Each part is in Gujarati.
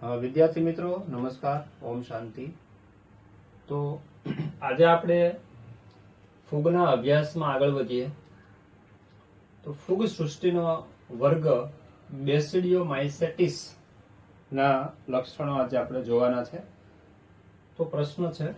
વિદ્યાર્થી મિત્રો નમસ્કાર, ઓમ શાંતિ. તો આજે આપણે ફૂગના અભ્યાસમાં આગળ વધીએ. તો ફૂગ સૃષ્ટિનો વર્ગ બેસિડિયોમાઇસેટિસ ના લક્ષણો આજે આપણે જોવાના છે. તો પ્રશ્ન છે,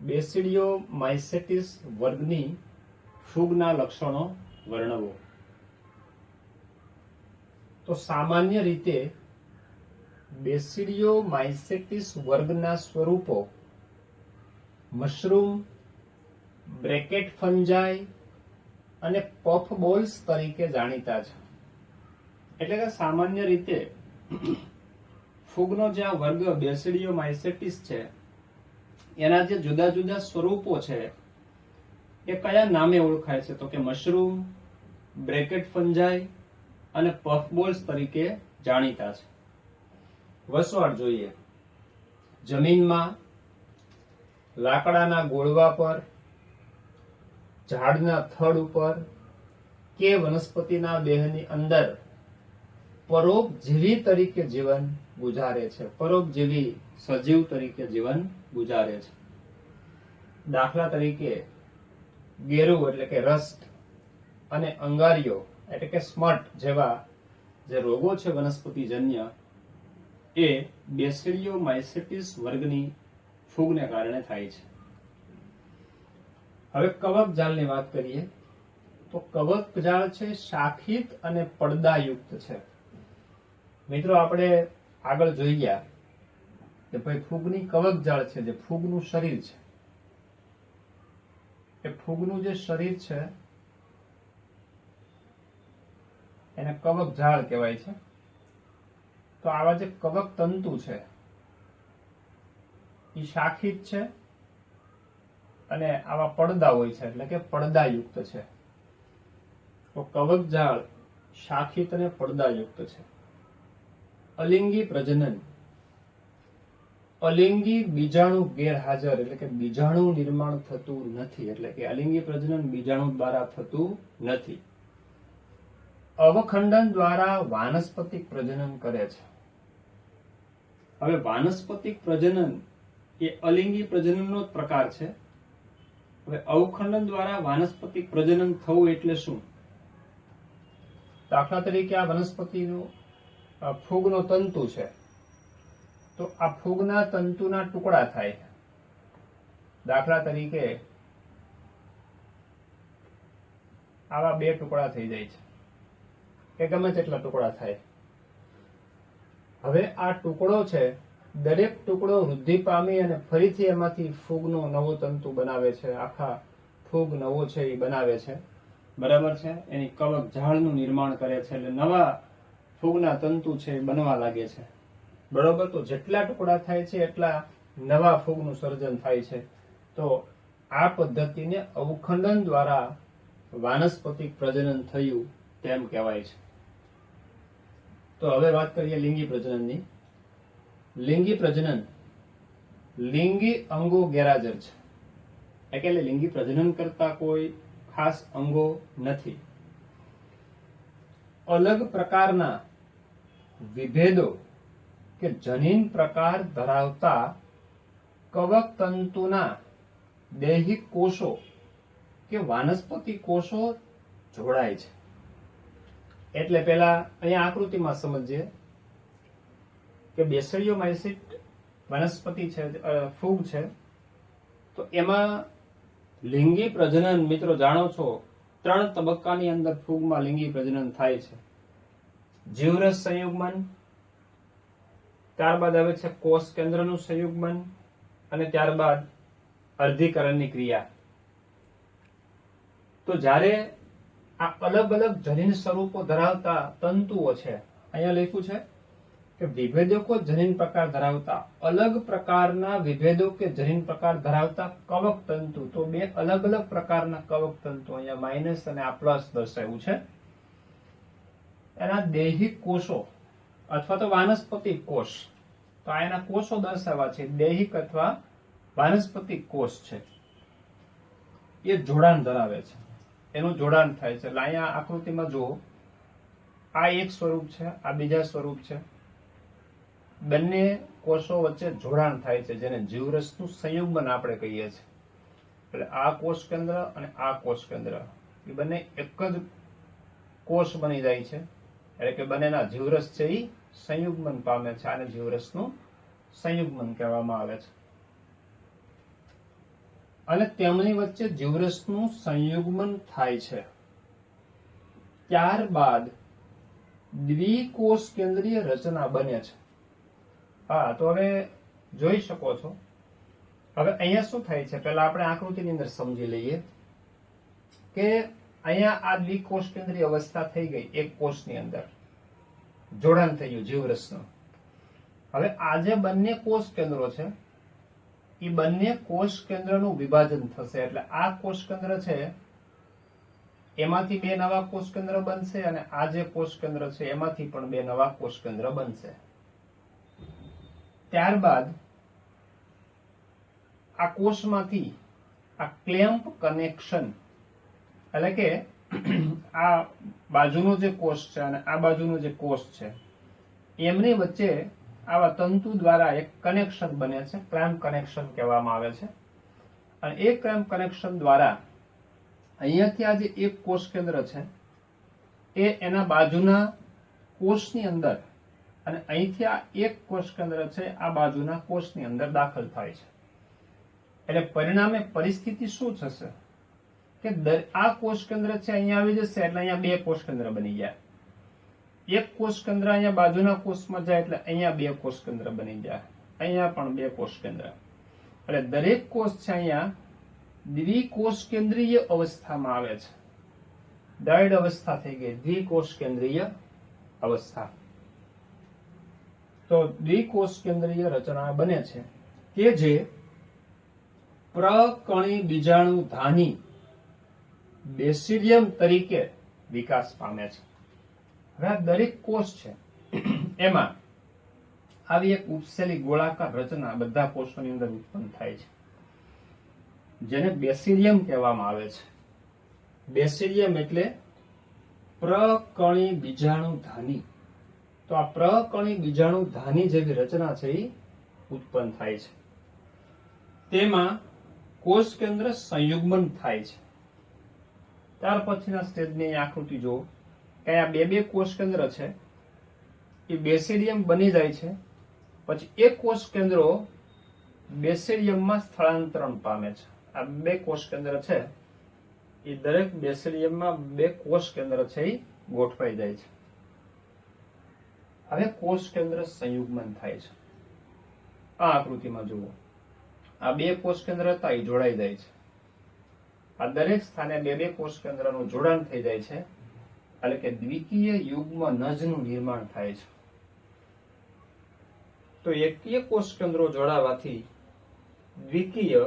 બેસિડિયોમાઇસેટિસ વર્ગની ફૂગના લક્ષણો વર્ણવો. તો સામાન્ય રીતે બેસિડિયોમાઇસેટિસ વર્ગના સ્વરૂપો મશરૂમ, બ્રેકેટ ફંજાઈ અને પફ બોલ્સ તરીકે જાણીતા છે. એટલે કે સામાન્ય રીતે ફૂગનો જે આ વર્ગ બેસિડિયોમાઇસેટિસ છે એના જે જુદા જુદા સ્વરૂપો છે એ કયા નામે ઓળખાય છે? તો કે મશરૂમ, બ્રેકેટ ફંજાઈ અને પફ બોલ્સ તરીકે જાણીતા છે. વસવાટ જોઈએ. જમીનમાં, લાકડાના ગોળવા પર, ઝાડના થડ ઉપર કે વનસ્પતિના દેહની અંદર પરોપજીવી તરીકે જીવન ગુજારે છે. પરોપજીવી સજીવ તરીકે જીવન ગુજારે છે. દાખલા તરીકે ગેરુ એટલે કે રસ્ટ અને અંગારીઓ એટલે કે સ્મટ જેવા જે રોગો છે વનસ્પતિજન્ય એ બેસિડિયોમાઇસેટિસ વર્ગની ફૂગને કારણે થાય છે. હવે કવકજાળની વાત કરીએ તો કવકજાળ છે શાખિત અને પડદાયુક્ત છે. મિત્રો આપણે આગળ જોઈ ગયા કે ભાઈ ફૂગની કવકજાળ છે, જે ફૂગનું શરીર છે, એ ફૂગનું જે શરીર છે એને કવકજાળ કહેવાય છે. તો આવા જે કવક તંતુ છે એ શાખિત છે અને આવા પડદા હોય છે એટલે કે પડદાયુક્ત છે. તો કવકજાળ શાખિત અને પડદાયુક્ત છે. અલિંગી પ્રજનન. અલિંગી બીજાણુ ગેરહાજર એટલે કે બીજાણુ નિર્માણ થતું નથી. એટલે કે અલિંગી પ્રજનન બીજાણુ દ્વારા થતું નથી. અવખંડન દ્વારા વાનસ્પતિક પ્રજનન કરે છે. હવે વાનસ્પતિક પ્રજનન એ અલિંગી પ્રજનનનો જ પ્રકાર છે. હવે અવખંડન દ્વારા વાનસ્પતિક પ્રજનન થવું એટલે શું? દાખલા તરીકે આ વનસ્પતિનું ફૂગનો તંતુ છે, તો આ ફૂગના તંતુના ટુકડા થાય. દાખલા તરીકે આવા બે ટુકડા થઈ જાય છે કે ગમે તેટલા ટુકડા થાય. હવે આ ટુકડો છે, દરેક ટુકડો વૃદ્ધિ પામી અને ફરીથી એમાંથી ફૂગનો નવો તંતુ બનાવે છે. આખા ફૂગ નવો છે એ બનાવે છે. બરાબર છે? એની કવક ઝાડનું નિર્માણ કરે છે એટલે નવા ફૂગના તંતુ છે એ બનવા લાગે છે. બરોબર? તો જેટલા ટુકડા થાય છે એટલા નવા ફૂગનું સર્જન થાય છે. તો આ પદ્ધતિને અવખંડન દ્વારા વાનસ્પતિક પ્રજનન થયું તેમ કહેવાય છે. તો હવે વાત કરીએ લિંગી પ્રજનનની. લિંગી પ્રજનન લિંગી અંગો ગેરહાજર છે. એટલે લિંગી પ્રજનન કરતા કોઈ ખાસ અંગો નથી. અલગ પ્રકારના વિભેદો કે જનીન પ્રકાર ધરાવતા કવક તંતુના દૈહિક કોષો કે વાનસ્પતિ કોષો જોડાય છે. એટલે પેલા અહીંયા આકૃતિમાં સમજીએ કે બેસિડિયોમાઇસેટ વનસ્પતિ છે, ફૂગ છે, તો એમાં લિંગી પ્રજનન મિત્રો જાણો છો 3 તબક્કાની અંદર ફૂગમાં લિંગી પ્રજનન થાય છે. જીવરસ સંયુગ્મન, ત્યારબાદ આવે છે કોષ કેન્દ્રનું સંયુગ્મન અને ત્યારબાદ અર્ધીકરણની ક્રિયા. તો જ્યારે આ અલગ અલગ જનીન સ્વરૂપો ધરાવતા તંતુઓ છે, અહીંયા લખ્યું છે કે વિભેદકો જનીન પ્રકાર ધરાવતા અલગ પ્રકારના વિભેદો કે જનીન પ્રકાર ધરાવતા કવક તંતુ. તો બે અલગ અલગ પ્રકારના કવક તંતુ, અહીંયા માઇનસ અને આ પ્લસ દર્શાવ્યું છે, એના દૈહિક કોષો અથવા તો વાનસ્પતિક કોષ. તો આ એના કોષો દર્શાવ્યા છે, દૈહિક અથવા વાનસ્પતિક કોષ છે, એ જોડાણ ધરાવે છે. એનું જોડાણ થાય છે. એટલે અહીંયા આકૃતિમાં જુઓ, આ એક સ્વરૂપ છે, આ બીજા સ્વરૂપ છે. બંને કોષો વચ્ચે જોડાણ થાય છે, જેને જીવરસનું સંયુગ્મન આપણે કહીએ છીએ. એટલે આ કોષ કેન્દ્ર અને આ કોષ કેન્દ્ર એ બંને એક જ કોષ બની જાય છે. એટલે કે બંનેના જીવરસ છે એ સંયુગ્મન પામે છે. આને જીવરસનું સંયુગ્મન કહેવામાં આવે છે. અને તેમની વચ્ચે જીવરસનું સંયુગ્મન થાય છે. ત્યારબાદ દ્વિકોષ કેન્દ્રીય રચના બને છે. હા, તો હવે જોઈ શકો છો. હવે અહીંયા શું થાય છે, પહેલા આપણે આકૃતિની અંદર સમજી લઈએ કે અહીંયા આ દ્વિકોષ કેન્દ્રીય અવસ્થા થઈ ગઈ. એક કોષની અંદર જોડાણ થઈ ગયું જીવરસનું. હવે આ જે બંને કોષ કેન્દ્રો છે એ બંને કોષ કેન્દ્રનું વિભાજન થશે. એટલે આ કોષ કેન્દ્ર છે એમાંથી બે નવા કોષ કેન્દ્ર બનશે, અને આ જે કોષ કેન્દ્ર છે એમાંથી પણ બે નવા કોષ કેન્દ્ર બનશે. ત્યારબાદ આ કોષમાંથી આ ક્લેમ્પ કનેક્શન, એટલે કે આ બાજુનો જે કોષ છે અને આ બાજુનો જે કોષ છે એમની વચ્ચે આવા તંતુ દ્વારા એક કનેક્શન બને છે. ક્લેમ્પ કનેક્શન કહેવામાં આવે છે. અને એ ક્લેમ્પ કનેક્શન દ્વારા અહીંયાથી આ જે એક કોષ કેન્દ્ર છે એ એના બાજુના કોષની અંદર, અને અહીંથી આ એક કોષ કેન્દ્ર છે આ બાજુના કોષની અંદર દાખલ થાય છે. એટલે પરિણામે પરિસ્થિતિ શું થશે કે આ કોષ કેન્દ્ર છે અહીંયા આવી જશે, એટલે અહીંયા બે કોષ કેન્દ્ર બની જાય. એક કોષ કેન્દ્ર અહીંયા બાજુના કોષમાં જાય એટલે અહીંયા બે કોષ કેન્દ્ર બની જાય. અહીંયા પણ બે કોષ કેન્દ્ર. એટલે દરેક કોષ છે અહીંયા દ્વિકોષ કેન્દ્રીય અવસ્થામાં આવે છે. ડાયડ અવસ્થા થઈ ગઈ, દ્વિકોષ કેન્દ્રીય અવસ્થા. તો દ્વિકોષ કેન્દ્રીય રચના બને છે કે જે પ્રકણી બીજાણુ ધાની બેસિડિયમ તરીકે વિકાસ પામે છે. હવે આ દરેક કોષ છે એમાં આવી એક ઉપસેલી ગોળાકાર રચના બધા કોષોની અંદર ઉત્પન્ન થાય છે, જેને બેસિડિયમ કહેવામાં આવે છે. બેસિડિયમ એટલે પ્રકણી બીજાણુ ધાની. તો આ પ્રકણી બીજાણુ ધાની જેવી રચના છે એ ઉત્પન્ન થાય છે. તેમાં કોષ કેન્દ્ર સંયુગ્મન થાય છે. ત્યાર પછીના સ્ટેજની આકૃતિ જુઓ કે આ બે બે કોષ કેન્દ્ર છે એ બેસિડિયમ બની જાય છે. પછી એક કોષ કેન્દ્રો બેસિડિયમમાં સ્થળાંતરણ પામે છે. આ બે કોષ કેન્દ્ર છે એ દરેક બેસિડિયમમાં બે કોષ કેન્દ્ર છે એ ગોઠવાઈ જાય છે. હવે કોષ કેન્દ્ર સંયુગ્મન થાય છે. આ આકૃતિમાં જુઓ, આ બે કોષ કેન્દ્ર હતા એ જોડાઈ જાય છે. આ દરેક સ્થાને બે બે કોષ કેન્દ્રનું જોડાણ થઈ જાય છે, એટલે કે દ્વિકીય યુગ્મ નજનું નિર્માણ થાય છે. તો એકીય કોષ કેન્દ્રો જોડાવાથી દ્વિકીય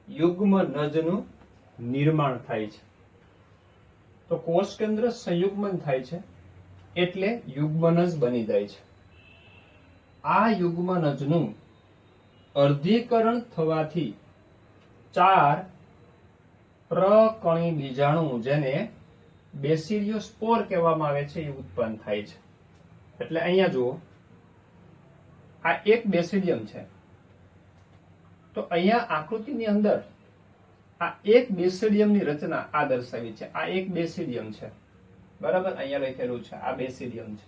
યુગ્મ નજનું નિર્માણ થાય છે. તો કોષ કેન્દ્ર સંયુગ્મન થાય છે એટલે યુગ્મનજ બની જાય છે. આ યુગ્મનજનું અર્ધીકરણ થવાથી 4 પ્રકણી બીજાણુ, જેને બેસિડિયોસ્પોર કહેવામાં આવે છે, એ ઉત્પન્ન થાય છે. એટલે અહીંયા જુઓ, આ એક બેસિડિયમ છે. તો અહીંયા આકૃતિની અંદર આ એક બેસિડિયમની રચના આ દર્શાવી છે. આ એક બેસિડિયમ છે, બરાબર, અહીંયા લખેલું છે આ બેસિડિયમ છે.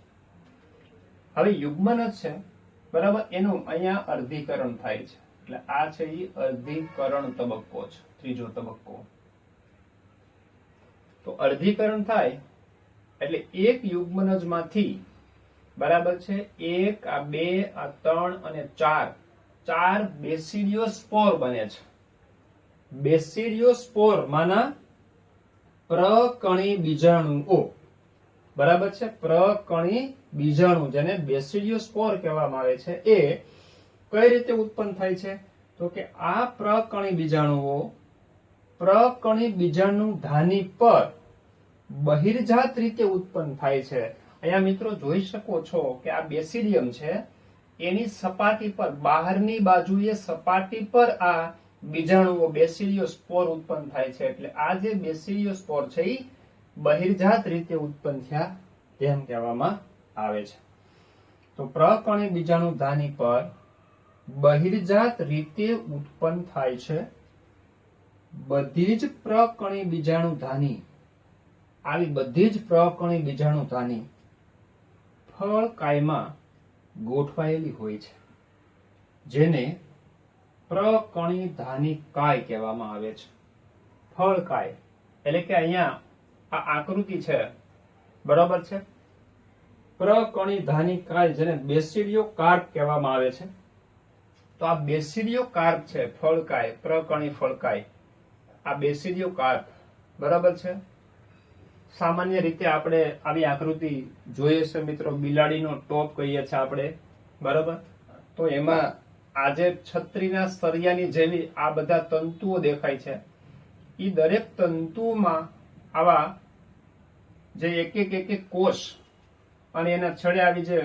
હવે યુગ્મનજ છે, બરાબર, એનું અહીંયા અર્ધીકરણ થાય છે. એટલે આ છે એ અર્ધીકરણ તબક્કો છે, ત્રીજો તબક્કો. તો અર્ધીકરણ થાય એટલે એક યુગ્મનજમાંથી, બરાબર છે, 1 આ 2 આ 3 અને 4 બેસિડિયોસ્પોર બને છે. બેસિડિયોસ્પોર માના પ્રકણી બીજાણુઓ, બરાબર છે, પ્રકણી બીજાણુ, જેને બેસિડિયોસ્પોર કહેવામાં આવે છે, એ કઈ રીતે ઉત્પન્ન થાય છે? તો કે આ પ્રકણી બીજાણુઓ પ્રકણી બીજાણુ ધાની પર બહિર્જાત રીતે ઉત્પન્ન થાય છે. અહીંયા મિત્રો જોઈ શકો છો કે આ બેસિડિયમ છે, એની સપાટી પર, બહારની બાજુએ સપાટી પર આ બીજાણુઓ બેસિડિયોસ્પોર ઉત્પન્ન થાય છે. એટલે આ જે બેસિડિયોસ્પોર છે એ બહિર્જાત રીતે ઉત્પન્ન થયા તેમ કહેવામાં આવે છે. તો તો પ્રકણી બીજાણુ ધાની પર બહિર્જાત રીતે ઉત્પન્ન થાય છે. બધી જ પ્રકણી બીજાણુ ધાની આવી બધી જ પ્રકણી બીજાણુ ધાની ફળકાયમાં ગોઠવાયેલી હોય છે, જેને પ્રકણી ધાની કાય કહેવામાં આવે છે. ફળકાય એટલે કે અહીંયા આ આકૃતિ છે, બરોબર છે. પ્રકણી ધાની કાય જેને બેસિડિયો કાર્પ કહેવામાં આવે છે. તો આ બેસિડિયો કાર્પ છે ફળકાય, પ્રકણી ફળકાય, આ બેસિડિયો કાર્પ, બરાબર છે. સામાન્ય રીતે આપણે આવી આકૃતિ જોઈએ છે મિત્રો, બિલાડીનો ટોપ કહીએ છીએ આપણે, બરાબર. તો એમાં આજે છત્રીના સળિયાની જેવી આ બધા તંતુઓ દેખાય છે. એ દરેક તંતુમાં આવા જે એક એક કોષ અને એના છેડે આવી જે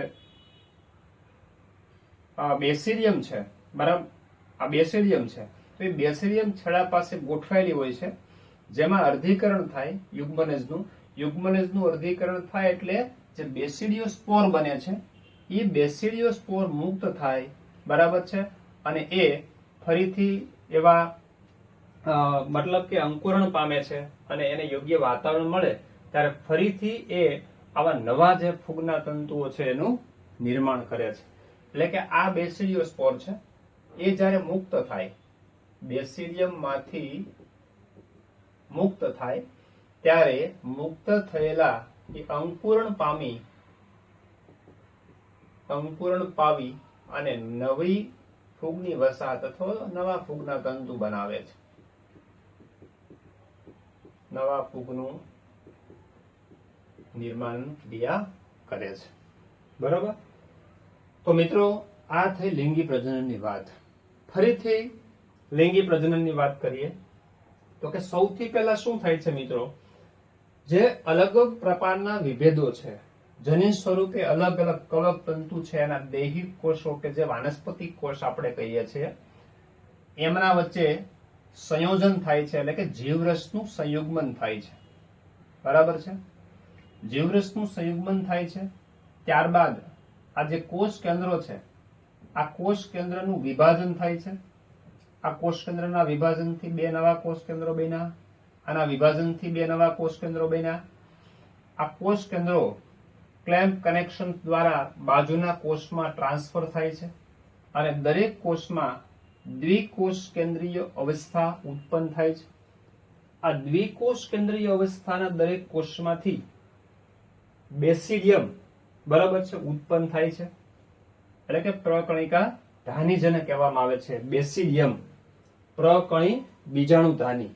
બેસિડિયમ છે, બરાબર, આ બેસિડિયમ છે. તો એ બેસિડિયમ છેડા પાસે ગોઠવાયેલી હોય છે, જેમાં અર્ધીકરણ થાય યુગ્મનજનું અર્ધીકરણ થાય એટલે જે બેસિડિયો સ્પોર બને છે એ બેસિડિયો સ્પોર મુક્ત થાય, બરાબર છે. અને એ ફરીથી એવા મતલબ કે અંકુરણ પામે છે અને એને યોગ્ય વાતાવરણ મળે ત્યારે ફરીથી એ આવા નવા જે ફૂગના તંતુઓ છે એનું નિર્માણ કરે છે. એટલે કે આ બેસિડિયો સ્પોર છે એ જ્યારે મુક્ત થાય, બેસિડિયમ માંથી મુક્ત થાય ત્યારે મુક્ત થયેલા એ અંકુરણ પાવી અને નવી ફૂગની વસાહત અથવા નવા ફૂગના તંતુ બનાવે છે, નવા ફૂગનું નિર્માણ ક્રિયા કરે છે, બરોબર. તો મિત્રો આ થઈ લિંગી પ્રજનનની વાત. ફરીથી લિંગી પ્રજનનની વાત કરીએ તો કે સૌથી પહેલા શું થાય છે મિત્રો, જે અલગ અલગ પ્રકારના વિભેદો છે, જનીન સ્વરૂપે અલગ અલગ કવક તંતુ છે, એના દૈહિક કોષો કે જે વાનસ્પતિક કોષ આપણે કહીએ છીએ, એમના વચ્ચે સંયોજન થાય છે, એટલે કે જીવરસનું સંયુગ્મન થાય છે, બરાબર છે. જીવરસનું સંયુગ્મન થાય છે. ત્યારબાદ આ જે કોષ કેન્દ્રો છે, આ કોષ કેન્દ્રનું વિભાજન થાય છે. આ કોષ કેન્દ્રના વિભાજનથી બે નવા કોષ કેન્દ્રો બન્યા, આના વિભાજનથી બે નવા કોષ કેન્દ્રો બન્યા. આ કોષ કેન્દ્રો ક્લેમ્પ કનેક્શન દ્વારા બાજુના કોષમાં ટ્રાન્સફર થાય છે અને દરેક કોષમાં દ્વિકોષ કેન્દ્રીય અવસ્થા ઉત્પન્ન થાય છે. આ દ્વિકોષ કેન્દ્રીય અવસ્થાના દરેક કોષમાંથી બેસિડિયમ, બરાબર છે, ઉત્પન્ન થાય છે. એટલે કે પ્રકણિકા ધાની જેને કહેવામાં આવે છે, બેસિડિયમ, પ્રકણી બીજાણુ ધાની.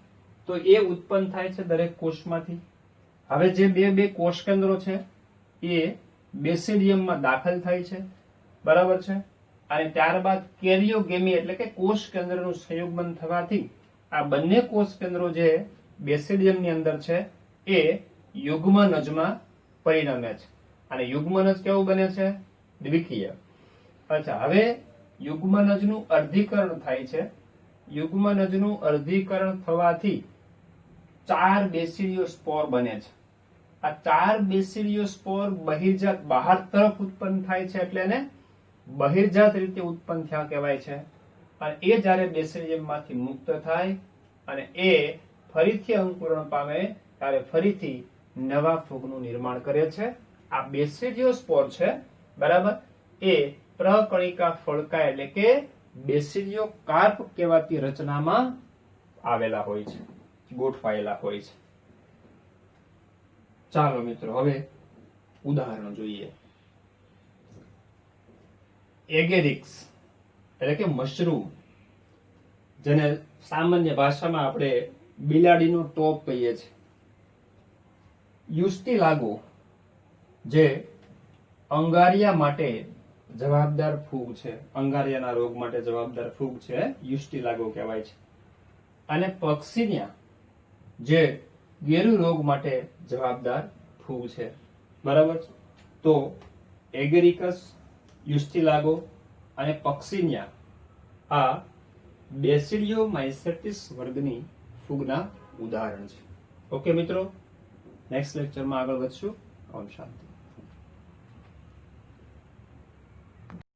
તો એ ઉત્પન્ન થાય છે દરેક કોષમાંથી. હવે જે બે કોષ કેન્દ્રો છે એ બેસિડિયમમાં દાખલ થાય છે, બરાબર છે. અને ત્યારબાદ કેરિયોગેમી એટલે કે કોષ કેન્દ્રનું સંયુગ્મન થવાથી આ બંને કોષ કેન્દ્રો જે બેસિડિયમની અંદર છે એ યુગ્મનજમાં પરિણમે છે. અને યુગ્મનજ કેવું બને છે? દ્વિકીય. અચ્છા, હવે યુગ્મનજનું અર્ધીકરણ થાય છે. યુગ્મનજનું અર્ધીકરણ થવાથી 4 બેસિડિયો સ્પોર બને છે. આ 4 બેસિડિયો સ્પોર બહિર્જાત બહાર તરફ ઉત્પન્ન થાય છે, એટલે એને બહિર્જાત રીતે ઉત્પન્ન થયા કહેવાય છે. અને એ જ્યારે બેસિડિયમમાંથી મુક્ત થાય અને એ ફરીથી અંકુરણ પામે ત્યારે ફરીથી નવા ફૂગનું નિર્માણ કરે છે. આ બેસિડિયો સ્પોર છે, બરાબર, એ પ્રકણિકા ફળકા એટલે કે બેસિડિયો કાર્પ કહેવાતી રચનામાં આવેલા હોય છે, ગોઠવાયેલા હોય છે. ચાલો મિત્રો હવે ઉદાહરણ જોઈએ. એગેરિક્સ એટલે કે મશરૂમ, જેને સામાન્ય ભાષામાં આપણે બિલાડીનો ટોપ કહીએ છીએ. યુસ્ટિલાગો જે અંગારિયા માટે જવાબદાર ફૂગ છે, અંગારિયાના રોગ માટે જવાબદાર ફૂગ છે, યુસ્ટિલાગો કહેવાય છે. અને પક્સિનિયા જે ગેરુ રોગ માટે જવાબદાર ફૂગ છે, બરાબર. તો એગેરિકસ, યુસ્ટિલાગો અને પક્સિનિયા આ બેસિડિયોમાઇસેટિસ વર્ગની ફૂગના ઉદાહરણ છે. ઓકે મિત્રો, નેક્સ્ટ લેક્ચરમાં આગળ વધશું. ઓમ શાંતિ.